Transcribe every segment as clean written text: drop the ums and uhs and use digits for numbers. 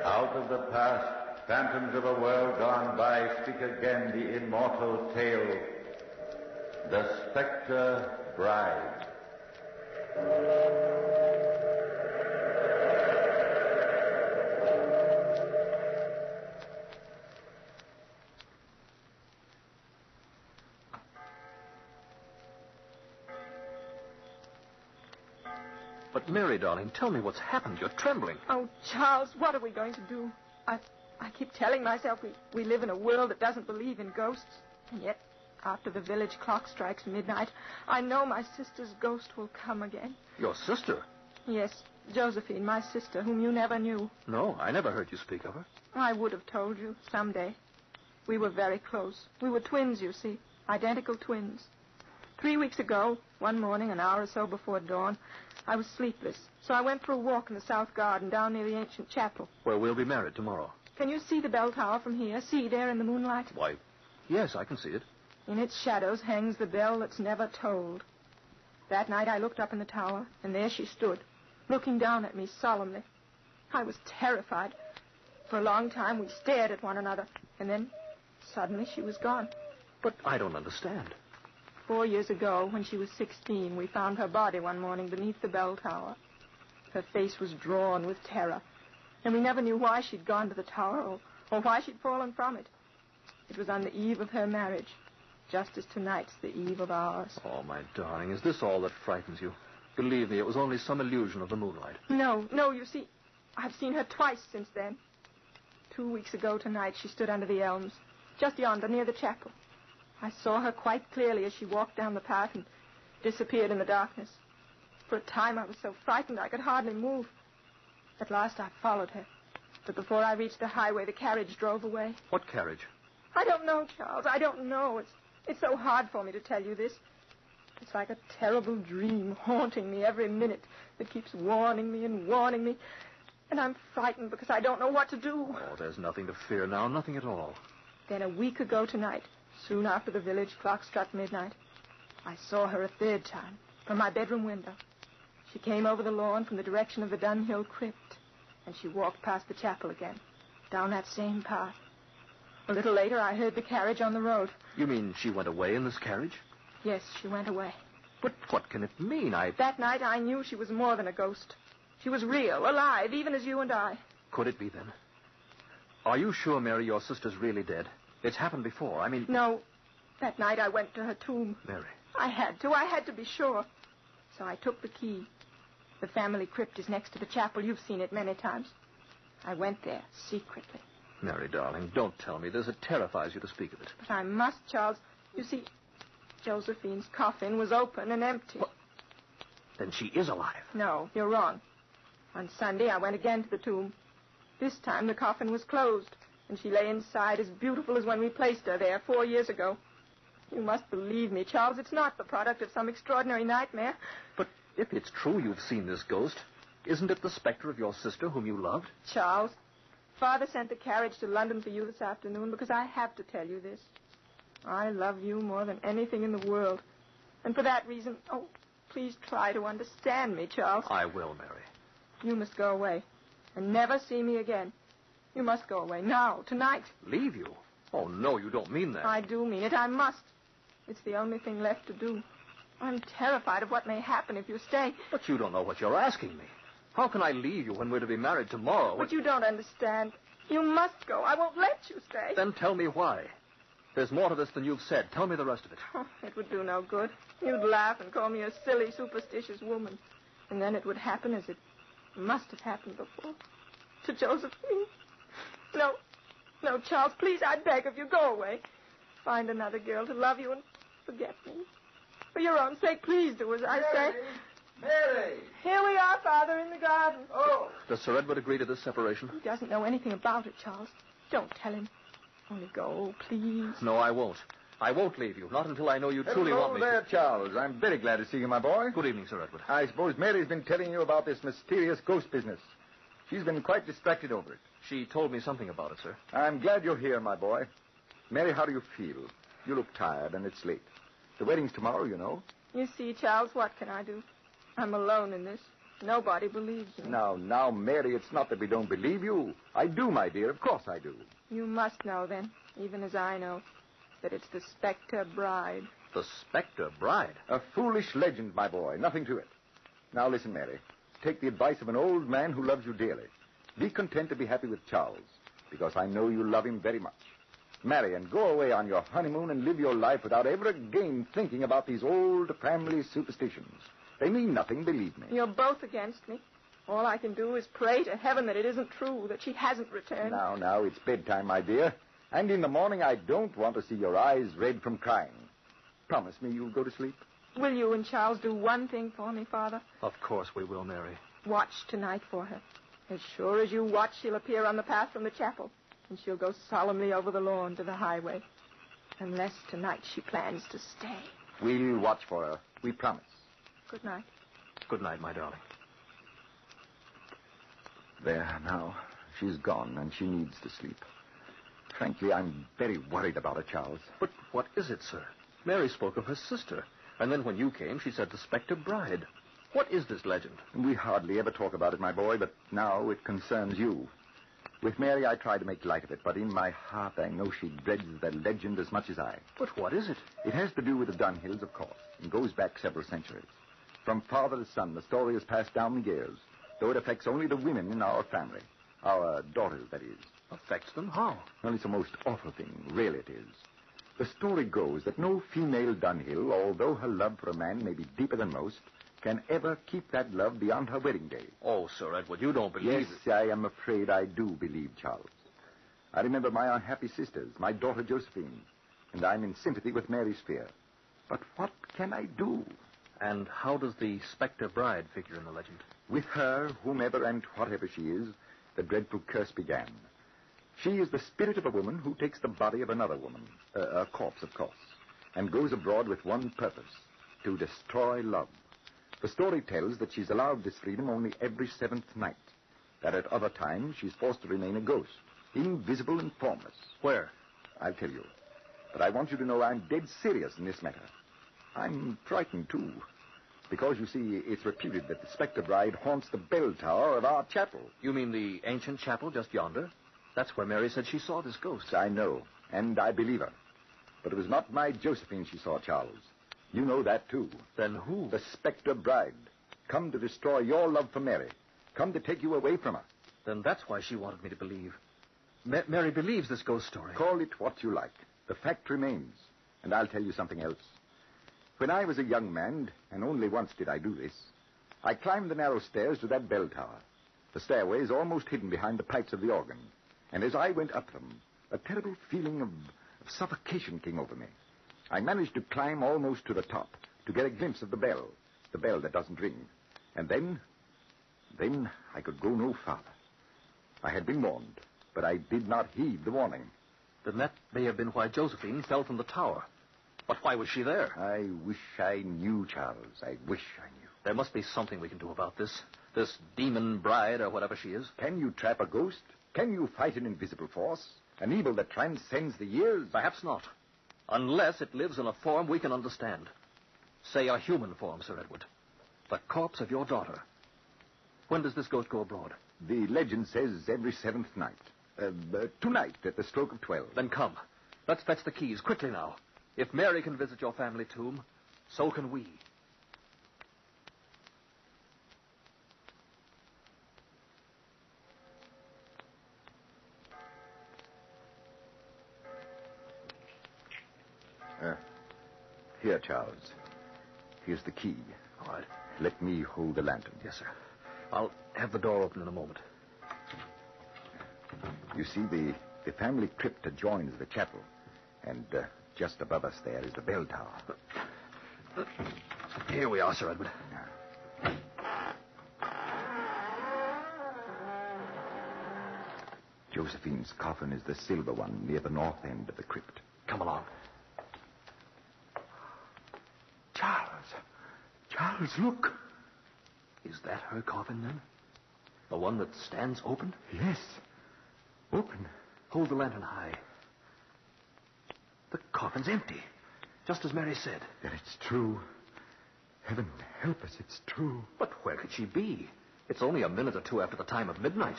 Out of the past, phantoms of a world gone by speak again the immortal tale. The Specter Bride. But, Mary, darling, tell me what's happened. You're trembling. Oh, Charles, what are we going to do? I keep telling myself we live in a world that doesn't believe in ghosts. And yet, after the village clock strikes midnight, I know my sister's ghost will come again. Your sister? Yes, Josephine, my sister, whom you never knew. No, I never heard you speak of her. I would have told you someday. We were very close. We were twins, you see. Identical twins. 3 weeks ago, one morning, an hour or so before dawn, I was sleepless, so I went for a walk in the south garden down near the ancient chapel. Where we'll be married tomorrow. Can you see the bell tower from here? See there in the moonlight? Why, yes, I can see it. In its shadows hangs the bell that's never tolled. That night I looked up in the tower, and there she stood, looking down at me solemnly. I was terrified. For a long time we stared at one another, and then suddenly she was gone. But I don't understand. 4 years ago, when she was 16, we found her body one morning beneath the bell tower. Her face was drawn with terror, and we never knew why she'd gone to the tower or why she'd fallen from it. It was on the eve of her marriage, just as tonight's the eve of ours. Oh, my darling, is this all that frightens you? Believe me, it was only some illusion of the moonlight. No, you see, I've seen her twice since then. 2 weeks ago tonight, she stood under the elms, just yonder, near the chapel. I saw her quite clearly as she walked down the path and disappeared in the darkness. For a time I was so frightened I could hardly move. At last I followed her. But before I reached the highway, the carriage drove away. What carriage? I don't know, Charles. I don't know. It's so hard for me to tell you this. It's like a terrible dream haunting me every minute that keeps warning me. And I'm frightened because I don't know what to do. Oh, there's nothing to fear now, nothing at all. Then a week ago tonight, soon after the village clock struck midnight, I saw her a third time from my bedroom window. She came over the lawn from the direction of the Dunhill crypt, and she walked past the chapel again, down that same path. A little later, I heard the carriage on the road. You mean she went away in this carriage? Yes, she went away. But what can it mean? That night, I knew she was more than a ghost. She was real, alive, even as you and I. Could it be, then? Are you sure, Mary, your sister's really dead? It's happened before. I mean... No. That night I went to her tomb. Mary. I had to be sure. So I took the key. The family crypt is next to the chapel. You've seen it many times. I went there, secretly. Mary, darling, don't tell me this. It terrifies you to speak of it. But I must, Charles. You see, Josephine's coffin was open and empty. What? Then she is alive. No, you're wrong. On Sunday, I went again to the tomb. This time, the coffin was closed, and she lay inside as beautiful as when we placed her there 4 years ago. You must believe me, Charles. It's not the product of some extraordinary nightmare. But if it's true you've seen this ghost, isn't it the specter of your sister whom you loved? Charles, Father sent the carriage to London for you this afternoon because I have to tell you this. I love you more than anything in the world. And for that reason, please try to understand me, Charles. I will, Mary. You must go away and never see me again. You must go away now, tonight. Leave you? Oh, no, you don't mean that. I do mean it. I must. It's the only thing left to do. I'm terrified of what may happen if you stay. But you don't know what you're asking me. How can I leave you when we're to be married tomorrow? But you don't understand. You must go. I won't let you stay. Then tell me why. There's more to this than you've said. Tell me the rest of it. Oh, it would do no good. You'd laugh and call me a silly, superstitious woman. And then it would happen as it must have happened before. To Josephine. No, Charles, please, I beg of you, go away. Find another girl to love you and forget me. For your own sake, please do as I say. Mary! Here we are, Father, in the garden. Oh! Does Sir Edward agree to this separation? He doesn't know anything about it, Charles. Don't tell him. Only go, please. No, I won't. I won't leave you, not until I know you truly want me Hello there, to. Charles. I'm very glad to see you, my boy. Good evening, Sir Edward. I suppose Mary's been telling you about this mysterious ghost business. She's been quite distracted over it. She told me something about it, sir. I'm glad you're here, my boy. Mary, how do you feel? You look tired, and it's late. The wedding's tomorrow, you know. You see, Charles, what can I do? I'm alone in this. Nobody believes me. Now, Mary, it's not that we don't believe you. I do, my dear. Of course I do. You must know, then, even as I know, that it's the Specter bride. The Specter bride? A foolish legend, my boy. Nothing to it. Now, listen, Mary. Take the advice of an old man who loves you dearly. Be content to be happy with Charles, because I know you love him very much. Marry and go away on your honeymoon and live your life without ever again thinking about these old family superstitions. They mean nothing, believe me. You're both against me. All I can do is pray to heaven that it isn't true, that she hasn't returned. Now, it's bedtime, my dear. And in the morning, I don't want to see your eyes red from crying. Promise me you'll go to sleep. Will you and Charles do one thing for me, Father? Of course we will, Mary. Watch tonight for her. As sure as you watch, she'll appear on the path from the chapel, and she'll go solemnly over the lawn to the highway. Unless tonight she plans to stay. We'll watch for her. We promise. Good night. Good night, my darling. There, now. She's gone, and she needs to sleep. Frankly, I'm very worried about her, Charles. But what is it, sir? Mary spoke of her sister, and then when you came, she said the Specter bride. What is this legend? We hardly ever talk about it, my boy, but now it concerns you. With Mary, I try to make light of it, but in my heart, I know she dreads the legend as much as I. But what is it? It has to do with the Dunhills, of course, and goes back several centuries. From father to son, the story has passed down the years, though it affects only the women in our family. Our daughters, that is. Affects them? How? Well, it's a most awful thing. Really it is. The story goes that no female Dunhill, although her love for a man may be deeper than most, can ever keep that love beyond her wedding day. Oh, Sir Edward, you don't believe Yes, I am afraid I do believe, Charles. I remember my unhappy sisters, my daughter Josephine, and I'm in sympathy with Mary's fear. But what can I do? And how does the Specter bride figure in the legend? With her, whomever and whatever she is, the dreadful curse began. She is the spirit of a woman who takes the body of another woman, a corpse, of course, and goes abroad with one purpose, to destroy love. The story tells that she's allowed this freedom only every 7th night, that at other times she's forced to remain a ghost, invisible and formless. Where? I'll tell you. But I want you to know I'm dead serious in this matter. I'm frightened, too, because, you see, it's reputed that the Specter bride haunts the bell tower of our chapel. You mean the ancient chapel just yonder? That's where Mary said she saw this ghost. I know, and I believe her. But it was not my Josephine she saw, Charles. You know that, too. Then who? The Specter bride. Come to destroy your love for Mary. Come to take you away from her. Then that's why she wanted me to believe. Mary believes this ghost story. Call it what you like. The fact remains. And I'll tell you something else. When I was a young man, and only once did I do this, I climbed the narrow stairs to that bell tower. The stairway is almost hidden behind the pipes of the organ. And as I went up them, a terrible feeling of suffocation came over me. I managed to climb almost to the top to get a glimpse of the bell that doesn't ring. And then I could go no farther. I had been warned, but I did not heed the warning. Then that may have been why Josephine fell from the tower. But why was she there? I wish I knew, Charles. I wish I knew. There must be something we can do about this demon bride or whatever she is. Can you trap a ghost? Can you fight an invisible force? An evil that transcends the years? Perhaps not. Unless it lives in a form we can understand. Say a human form, Sir Edward. The corpse of your daughter. When does this ghost go abroad? The legend says every 7th night. Tonight at the stroke of 12. Then come. Let's fetch the keys, quickly now. If Mary can visit your family tomb, so can we. Here, Charles. Here's the key. All right. Let me hold the lantern. Yes, sir. I'll have the door open in a moment. You see, the family crypt adjoins the chapel. And just above us there is the bell tower. Here we are, Sir Edward. Josephine's coffin is the silver one near the north end of the crypt. Come along. Charles, look. Is that her coffin, then? The one that stands open? Yes. Open. Hold the lantern high. The coffin's empty, just as Mary said. Then it's true. Heaven help us, it's true. But where could she be? It's only a minute or two after the time of midnight.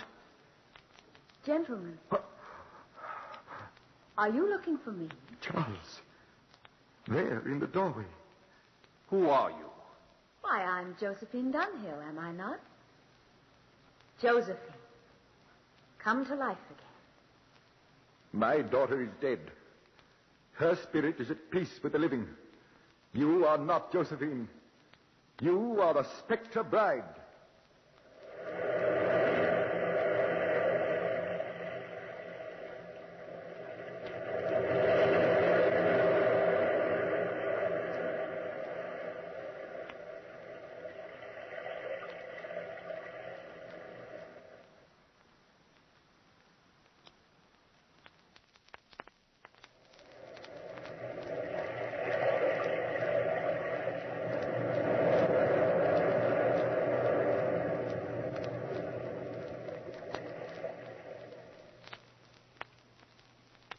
Gentlemen, are you looking for me? Charles, there in the doorway. Who are you? Why, I'm Josephine Dunhill, am I not? Josephine, come to life again. My daughter is dead. Her spirit is at peace with the living. You are not Josephine. You are the Specter bride.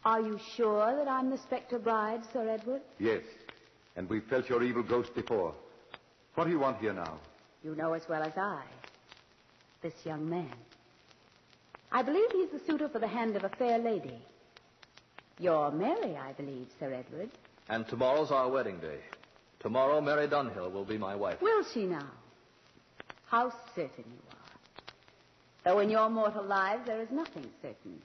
Are you sure that I'm the Specter bride, Sir Edward? Yes, and we felt your evil ghost before. What do you want here now? You know as well as I. This young man. I believe he's the suitor for the hand of a fair lady. You're Mary, I believe, Sir Edward. And tomorrow's our wedding day. Tomorrow, Mary Dunhill will be my wife. Will she now? How certain you are. Though in your mortal lives there is nothing certain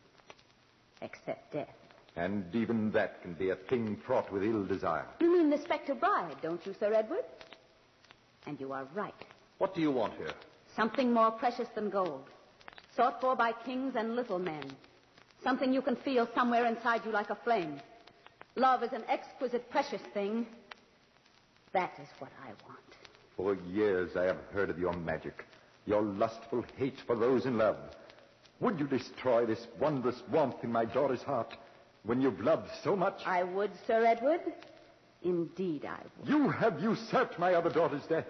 except death. And even that can be a thing fraught with ill desire. You mean the Specter bride, don't you, Sir Edward? And you are right. What do you want here? Something more precious than gold. Sought for by kings and little men. Something you can feel somewhere inside you like a flame. Love is an exquisite, precious thing. That is what I want. For years I have heard of your magic, your lustful hate for those in love. Would you destroy this wondrous warmth in my daughter's heart when you've loved so much? I would, Sir Edward. Indeed, I would. You have usurped my other daughter's death.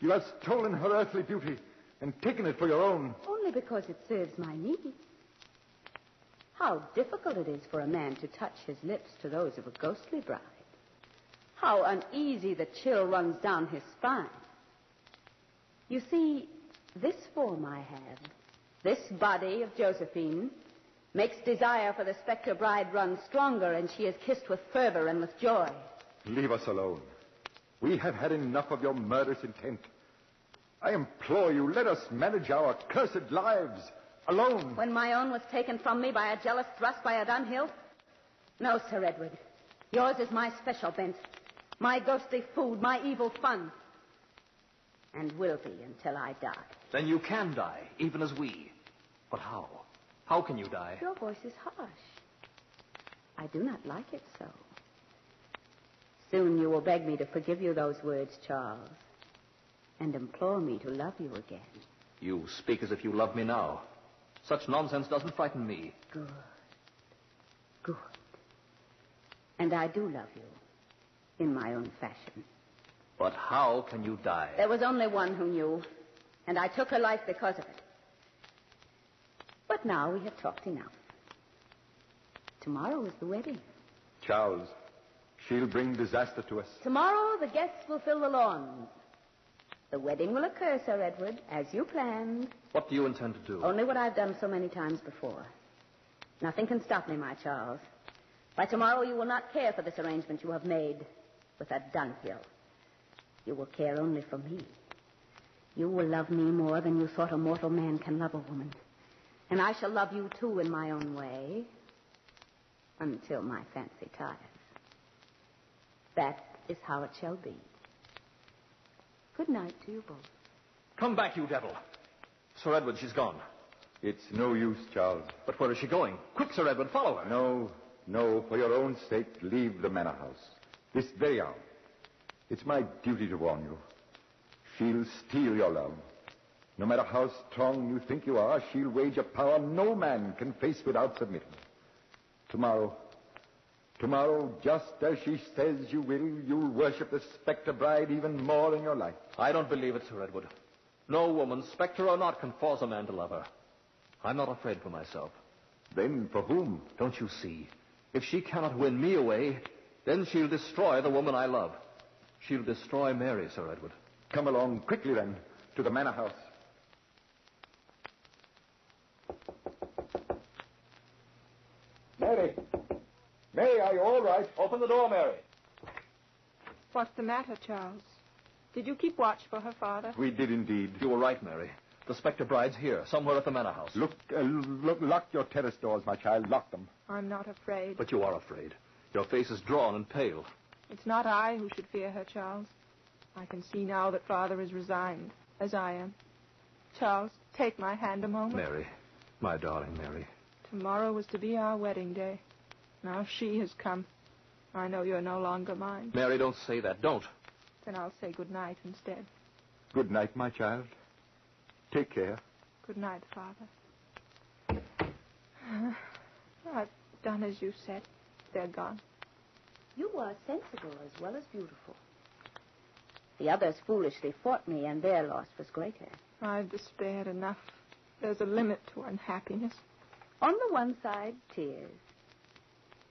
You have stolen her earthly beauty and taken it for your own. Only because it serves my needs. How difficult it is for a man to touch his lips to those of a ghostly bride. How uneasy the chill runs down his spine. You see, this form I have, this body of Josephine, makes desire for the Specter bride run stronger, and she is kissed with fervor and with joy. Leave us alone. We have had enough of your murderous intent. I implore you, let us manage our cursed lives alone. When my own was taken from me by a jealous thrust by a Dunhill? No, Sir Edward. Yours is my special bent. My ghostly food, my evil fun. And will be until I die. Then you can die, even as we. But how? How can you die? Your voice is harsh. I do not like it so. Soon you will beg me to forgive you those words, Charles, and implore me to love you again. You speak as if you love me now. Such nonsense doesn't frighten me. Good. Good. And I do love you, in my own fashion. But how can you die? There was only one who knew, and I took her life because of it. But now we have talked enough. Tomorrow is the wedding. Charles, she'll bring disaster to us. Tomorrow the guests will fill the lawns. The wedding will occur, Sir Edward, as you planned. What do you intend to do? Only what I've done so many times before. Nothing can stop me, my Charles. By tomorrow you will not care for this arrangement you have made with that Dunhill. You will care only for me. You will love me more than you thought a mortal man can love a woman. And I shall love you, too, in my own way. Until my fancy tires. That is how it shall be. Good night to you both. Come back, you devil. Sir Edward, she's gone. It's no use, Charles. But where is she going? Quick, Sir Edward, follow her. No, for your own sake, leave the manor house. This very hour. It's my duty to warn you. She'll steal your love. No matter how strong you think you are, she'll wage a power no man can face without submitting. Tomorrow, just as she says you will, you'll worship the Specter bride even more in your life. I don't believe it, Sir Edward. No woman, Specter or not, can force a man to love her. I'm not afraid for myself. Then for whom? Don't you see? If she cannot win me away, then she'll destroy the woman I love. She'll destroy Mary, Sir Edward. Come along quickly, then, to the manor house. Mary! Mary, are you all right? Open the door, Mary. What's the matter, Charles? Did you keep watch for her father? We did indeed. You were right, Mary. The Specter bride's here, somewhere at the manor house. Look, lock your terrace doors, my child. Lock them. I'm not afraid. But you are afraid. Your face is drawn and pale. It's not I who should fear her, Charles. I can see now that father is resigned, as I am. Charles, take my hand a moment. Mary, my darling Mary. Tomorrow was to be our wedding day. Now she has come. I know you're no longer mine. Mary, don't say that. Don't. Then I'll say good night instead. Good night, my child. Take care. Good night, Father. I've done as you said. They're gone. You are sensible as well as beautiful. The others foolishly fought me, and their loss was greater. I've despaired enough. There's a limit to unhappiness. On the one side, tears.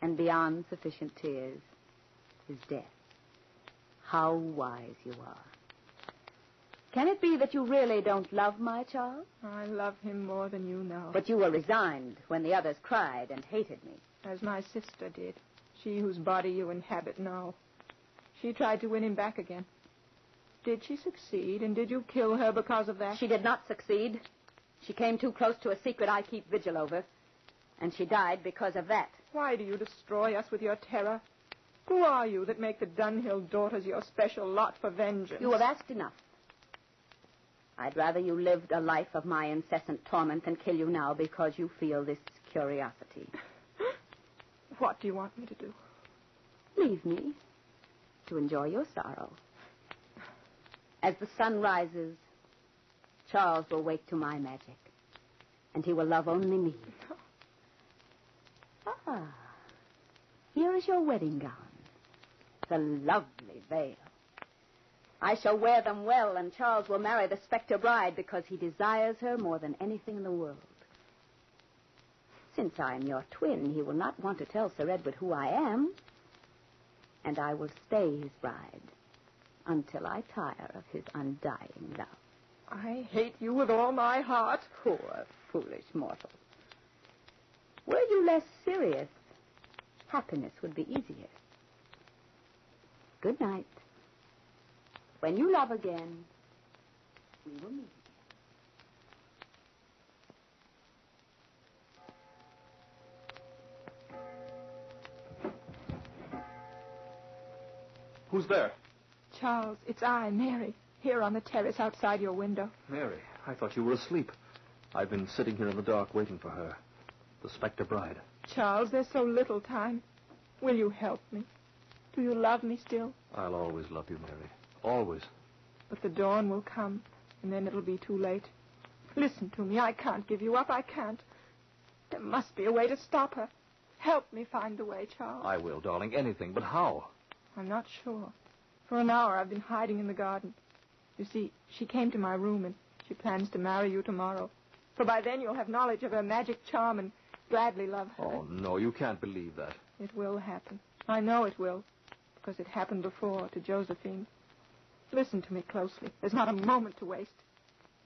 And beyond sufficient tears is death. How wise you are. Can it be that you really don't love my child? I love him more than you know. But you were resigned when the others cried and hated me. As my sister did. She whose body you inhabit now. She tried to win him back again. Did she succeed, and did you kill her because of that? She did not succeed. She came too close to a secret I keep vigil over. And she died because of that. Why do you destroy us with your terror? Who are you that make the Dunhill daughters your special lot for vengeance? You have asked enough. I'd rather you lived a life of my incessant torment than kill you now because you feel this curiosity. What do you want me to do? Leave me to enjoy your sorrow. As the sun rises, Charles will wake to my magic, and he will love only me. Ah, here is your wedding gown, the lovely veil. I shall wear them well, and Charles will marry the Specter bride because he desires her more than anything in the world. Since I am your twin, he will not want to tell Sir Edward who I am, and I will stay his bride until I tire of his undying love. I hate you with all my heart. Poor, foolish mortal. Were you less serious, happiness would be easier. Good night. When you love again, we will meet. Who's there? Charles, it's I, Mary, here on the terrace outside your window. Mary, I thought you were asleep. I've been sitting here in the dark waiting for her. The Specter bride. Charles, there's so little time. Will you help me? Do you love me still? I'll always love you, Mary. Always. But the dawn will come, and then it'll be too late. Listen to me. I can't give you up. I can't. There must be a way to stop her. Help me find the way, Charles. I will, darling. Anything. But how? I'm not sure. For an hour I've been hiding in the garden. You see, she came to my room, and she plans to marry you tomorrow. For by then you'll have knowledge of her magic charm and gladly love her. Oh, no, you can't believe that. It will happen. I know it will, because it happened before to Josephine. Listen to me closely. There's not a moment to waste.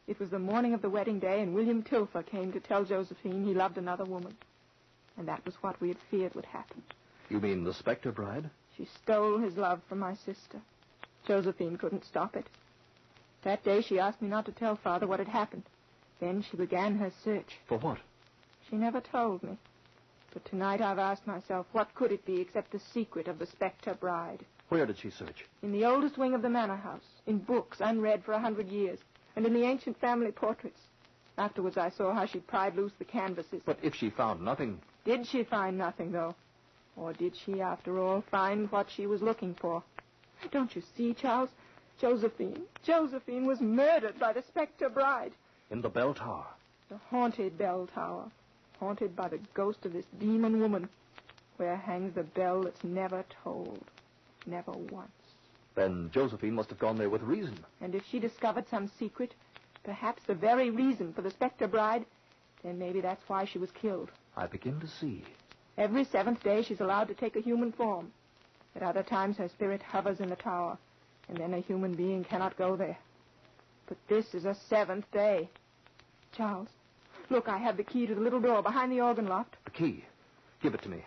It was the morning of the wedding day, and William Tilfer came to tell Josephine he loved another woman. And that was what we had feared would happen. You mean the Specter bride? She stole his love from my sister. Josephine couldn't stop it. That day she asked me not to tell Father what had happened. Then she began her search. For what? She never told me. But tonight I've asked myself, what could it be except the secret of the Specter bride? Where did she search? In the oldest wing of the manor house, in books unread for 100 years, and in the ancient family portraits. Afterwards I saw how she pried loose the canvases. But if she found nothing... Did she find nothing, though? Or did she, after all, find what she was looking for? Don't you see, Charles? Josephine was murdered by the Specter bride. In the bell tower? The haunted bell tower. Haunted by the ghost of this demon woman. Where hangs the bell that's never tolled. Never once. Then Josephine must have gone there with reason. And if she discovered some secret, perhaps the very reason for the Specter bride, then maybe that's why she was killed. I begin to see. Every 7th day she's allowed to take a human form. At other times her spirit hovers in the tower, and then a human being cannot go there. But this is a seventh day. Charles, look, I have the key to the little door behind the organ loft. The key. Give it to me.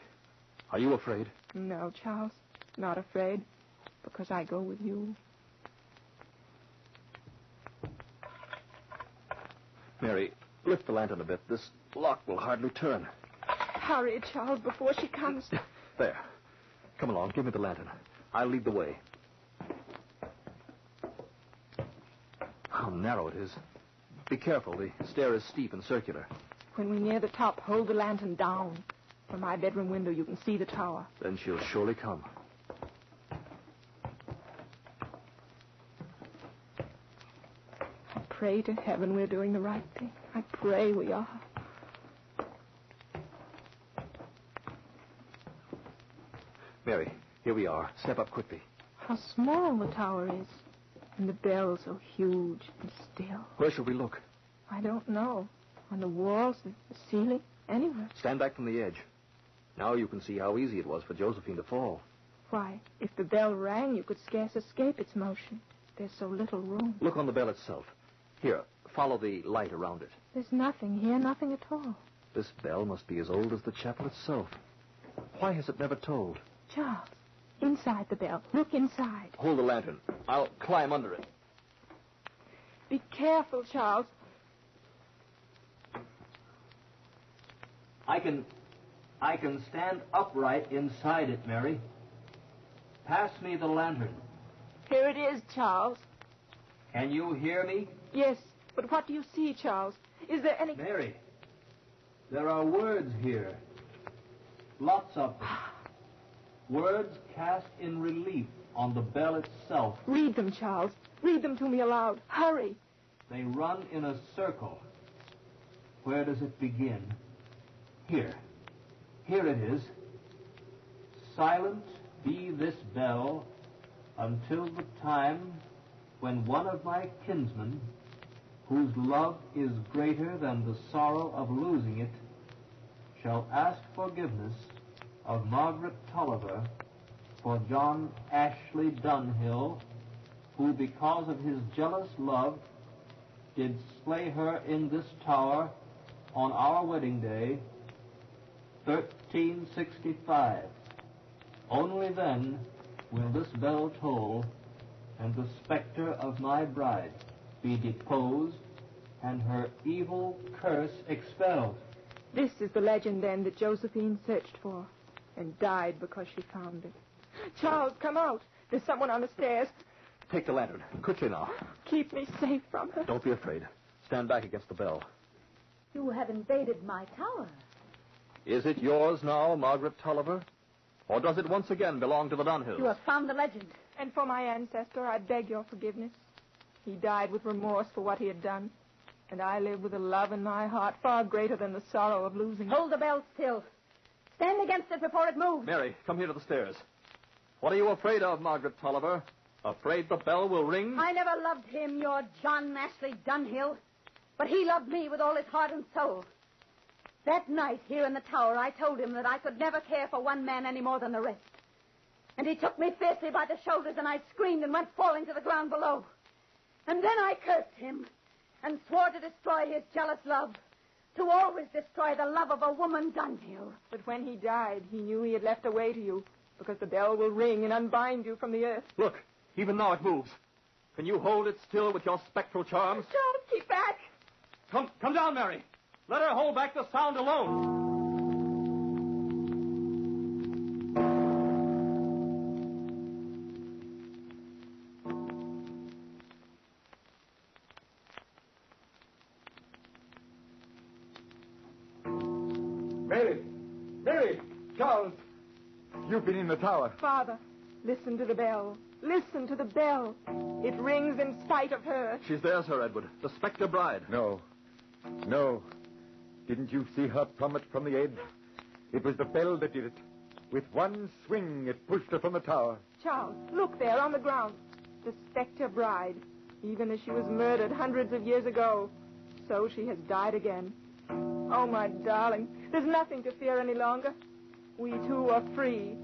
Are you afraid? No, Charles, not afraid, because I go with you. Mary, lift the lantern a bit. This lock will hardly turn. Hurry, Charles, before she comes. There. Come along. Give me the lantern. I'll lead the way. How narrow it is. Be careful. The stair is steep and circular. When we're near the top, hold the lantern down. From my bedroom window, you can see the tower. Then she'll surely come. I pray to heaven we're doing the right thing. I pray we are. Mary, here we are. Step up quickly. How small the tower is. And the bell so huge and still. Where shall we look? I don't know. On the walls, the ceiling, anywhere. Stand back from the edge. Now you can see how easy it was for Josephine to fall. Why, if the bell rang, you could scarce escape its motion. There's so little room. Look on the bell itself. Here, follow the light around it. There's nothing here, nothing at all. This bell must be as old as the chapel itself. Why has it never tolled? Charles, inside the bell. Look inside. Hold the lantern. I'll climb under it. Be careful, Charles. I can stand upright inside it, Mary. Pass me the lantern. Here it is, Charles. Can you hear me? Yes, but what do you see, Charles? Is there any... Mary, there are words here. Lots of them. Words cast in relief on the bell itself. Read them, Charles. Read them to me aloud. Hurry. They run in a circle. Where does it begin? Here. Here it is. Silent be this bell until the time when one of my kinsmen, whose love is greater than the sorrow of losing it, shall ask forgiveness of Margaret Tolliver for John Ashley Dunhill, who because of his jealous love did slay her in this tower on our wedding day, 1365. Only then will this bell toll and the specter of my bride be deposed and her evil curse expelled. This is the legend, then, that Josephine searched for and died because she found it. Charles, come out. There's someone on the stairs. Take the lantern. Quickly now. Keep me safe from her. Don't be afraid. Stand back against the bell. You have invaded my tower. Is it yours now, Margaret Tolliver? Or does it once again belong to the Dunhills? You have found the legend. And for my ancestor, I beg your forgiveness. He died with remorse for what he had done. And I live with a love in my heart far greater than the sorrow of losing it. Hold the bell still. Stand against it before it moves. Mary, come here to the stairs. What are you afraid of, Margaret Tolliver? Afraid the bell will ring? I never loved him, your John Ashley Dunhill. But he loved me with all his heart and soul. That night here in the tower, I told him that I could never care for one man any more than the rest. And he took me fiercely by the shoulders, and I screamed and went falling to the ground below. And then I cursed him and swore to destroy his jealous love, to always destroy the love of a woman, Dunhill. But when he died, he knew he had left a way to you, because the bell will ring and unbind you from the earth. Look, even now it moves. Can you hold it still with your spectral charms? Charles, keep back. Come down, Mary. Let her hold back the sound alone. Mary! Charles! You've been in the tower. Father, listen to the bell. Listen to the bell. It rings in spite of her. She's there, Sir Edward. The Specter bride. No. Didn't you see her plummet from the edge? It was the bell that did it. With one swing, it pushed her from the tower. Charles, look there on the ground. The Specter bride. Even as she was murdered hundreds of years ago, so she has died again. Oh, my darling, there's nothing to fear any longer. We two are free.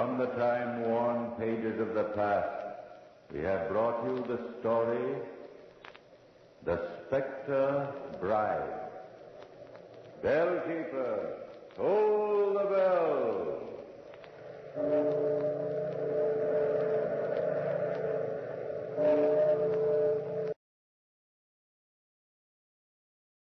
From the time-worn pages of the past, we have brought you the story, The Specter Bride. Bellkeeper, toll the bell.